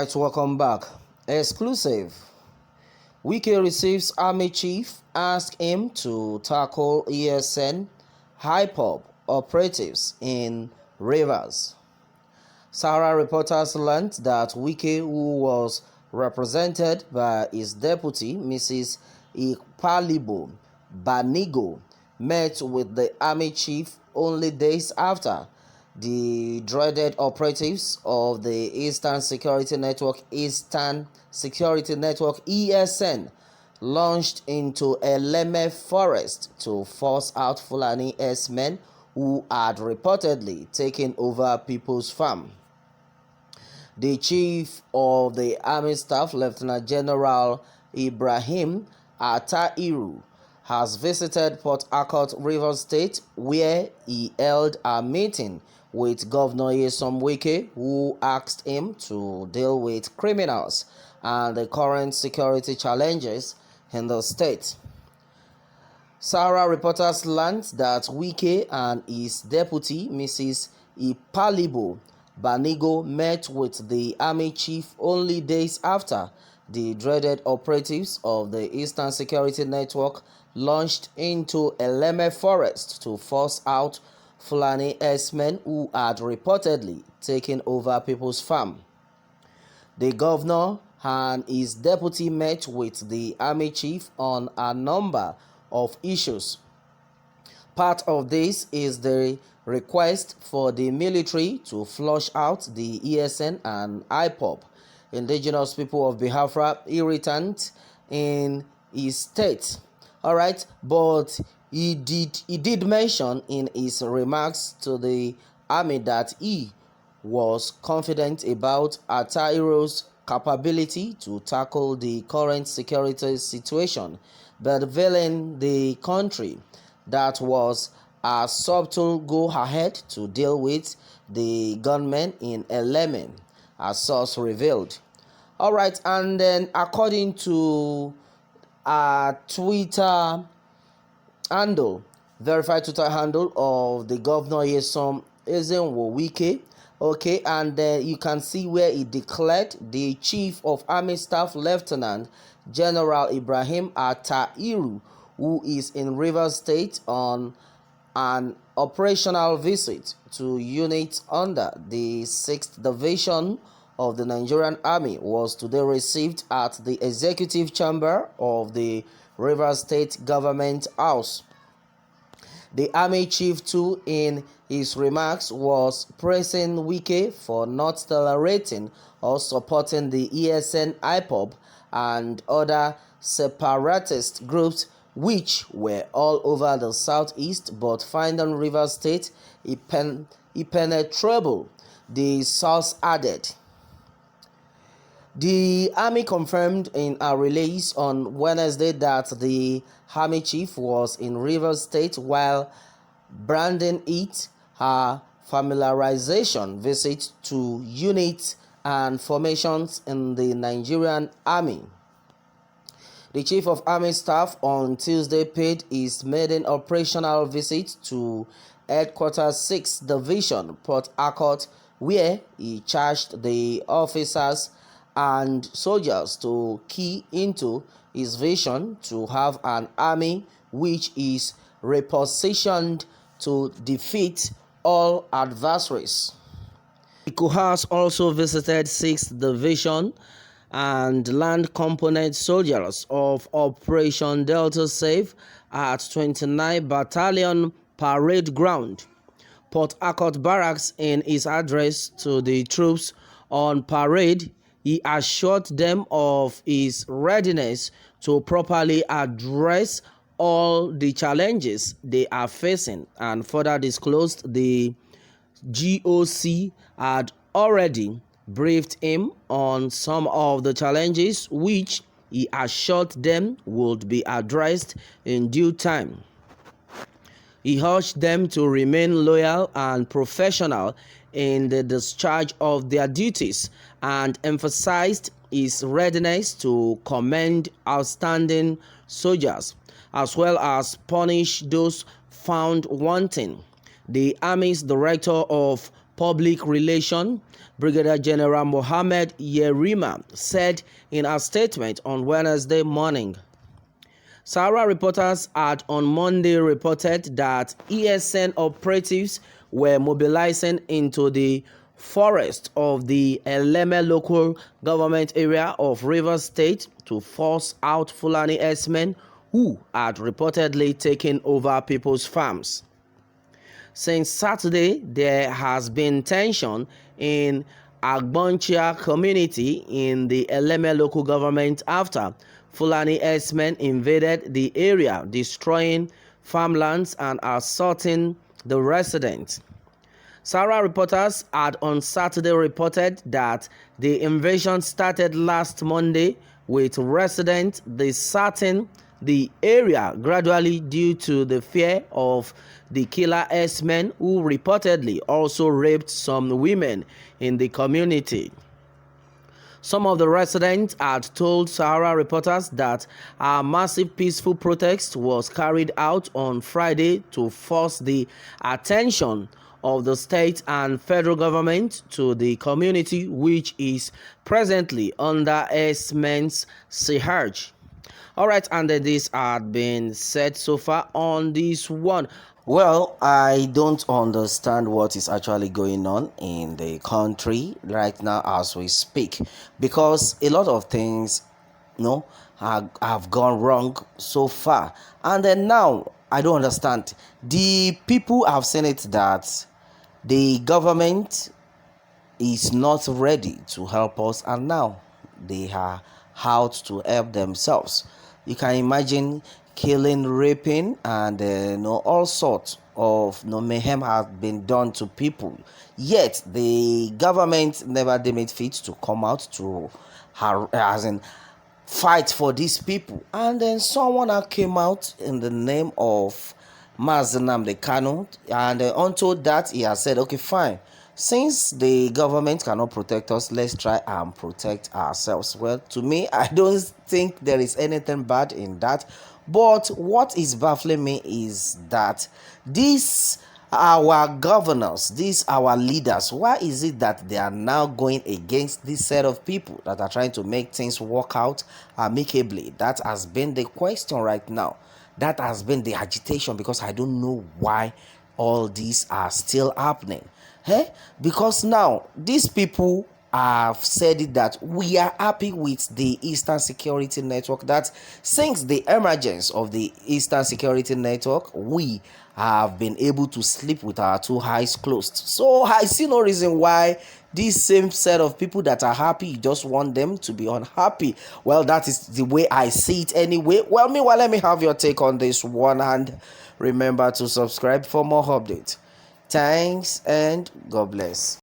Alright, welcome back. Exclusive. Wike receives Army Chief, ask him to tackle ESN Ipob operatives in Rivers. Sarah reporters learned that Wike, who was represented by his deputy, Mrs. Ipob Banigo, met with the Army Chief only days after the dreaded operatives of the Eastern Security Network ESN launched into Eleme Forest to force out Fulani S-men who had reportedly taken over people's farm. The Chief of the Army Staff, Lieutenant General Ibrahim Taçķł, has visited Port Harcourt, Rivers State, where he held a meeting with Governor Nyesom Wike, who asked him to deal with criminals and the current security challenges in the state. Sarah reporters learned that Wike and his deputy, Mrs. Ipob Banigo, met with the Army Chief only days after the dreaded operatives of the Eastern Security Network launched into Eleme Forest to force out Fulani S-men who had reportedly taken over people's farm. The governor and his deputy met with the Army Chief on a number of issues. Part of this is the request for the military to flush out the ESN and Ipob, indigenous people of Biafra, irritant in his state. Alright, but he did mention in his remarks to the army that he was confident about Taçķł's capability to tackle the current security situation, but veiling the country that was a subtle go-ahead to deal with the gunmen in Eleme, a source revealed. Alright, and then according to a Twitter handle, verified Twitter handle of the Governor Nyesom Wike, okay, and you can see where he declared the Chief of Army Staff, Lieutenant General Ibrahim Taçķł, who is in Rivers State on an operational visit to units under the 6th Division of the Nigerian Army, was today received at the Executive Chamber of the Rivers State Government House. The Army Chief, too, in his remarks, was praising Wike for not tolerating or supporting the ESN Ipob and other separatist groups which were all over the southeast but finding Rivers State impenetrable, the source added. The Army confirmed in a release on Wednesday that the Army Chief was in Rivers State while branding it a familiarization visit to units and formations in the Nigerian Army. The Chief of Army Staff on Tuesday paid his maiden operational visit to Headquarters 6th Division, Port Harcourt, where he charged the officers and soldiers to key into his vision to have an army which is repositioned to defeat all adversaries. The cohorts also visited 6th Division and land component soldiers of Operation Delta Safe at 29 Battalion Parade Ground, Port Harcourt Barracks. In his address to the troops on parade, he assured them of his readiness to properly address all the challenges they are facing, and further disclosed the GOC had already briefed him on some of the challenges which he assured them would be addressed in due time. He urged them to remain loyal and professional in the discharge of their duties and emphasized his readiness to commend outstanding soldiers as well as punish those found wanting. The Army's Director of Public Relations, Brigadier General Mohammed Yerima, said in a statement on Wednesday morning. Sahara reporters had on Monday reported that ESN operatives were mobilizing into the forest of the Eleme local government area of Rivers State to force out Fulani herdsmen who had reportedly taken over people's farms. Since Saturday, there has been tension in Agbonchia community in the Eleme local government after Fulani herdsmen invaded the area, destroying farmlands and assaulting the residents. Sahara reporters had on Saturday reported that the invasion started last Monday, with residents deserting the area gradually due to the fear of the killer herdsmen who reportedly also raped some women in the community. Some of the residents had told Sahara reporters that a massive peaceful protest was carried out on Friday to force the attention of the state and federal government to the community, which is presently under herdsmen's siege. All right, and this had been said so far on this one. Well, I don't understand what is actually going on in the country right now as we speak, because a lot of things, have gone wrong so far. And then now, I don't understand. The people have seen it that the government is not ready to help us, and now they are out to help themselves. You can imagine killing, raping, and all sorts of mayhem have been done to people. Yet the government never deemed it fit to come out to fight for these people. And then someone came out in the name of Mazi Nnamdi Kanu, and unto that he has said, okay, fine. Since the government cannot protect us, let's try and protect ourselves. Well, to me, I don't think there is anything bad in that. But what is baffling me is that these our governors, these our leaders, why is it that they are now going against this set of people that are trying to make things work out amicably? That has been the question right now. That has been the agitation, because I don't know why all these are still happening. Because now these people have said it that we are happy with the Eastern Security Network, that since the emergence of the Eastern Security Network, we have been able to sleep with our two eyes closed. So I see no reason why this same set of people that are happy, you just want them to be unhappy. Well, that is the way I see it anyway. Well, meanwhile, let me have your take on this one, and remember to subscribe for more updates. Thanks and God bless.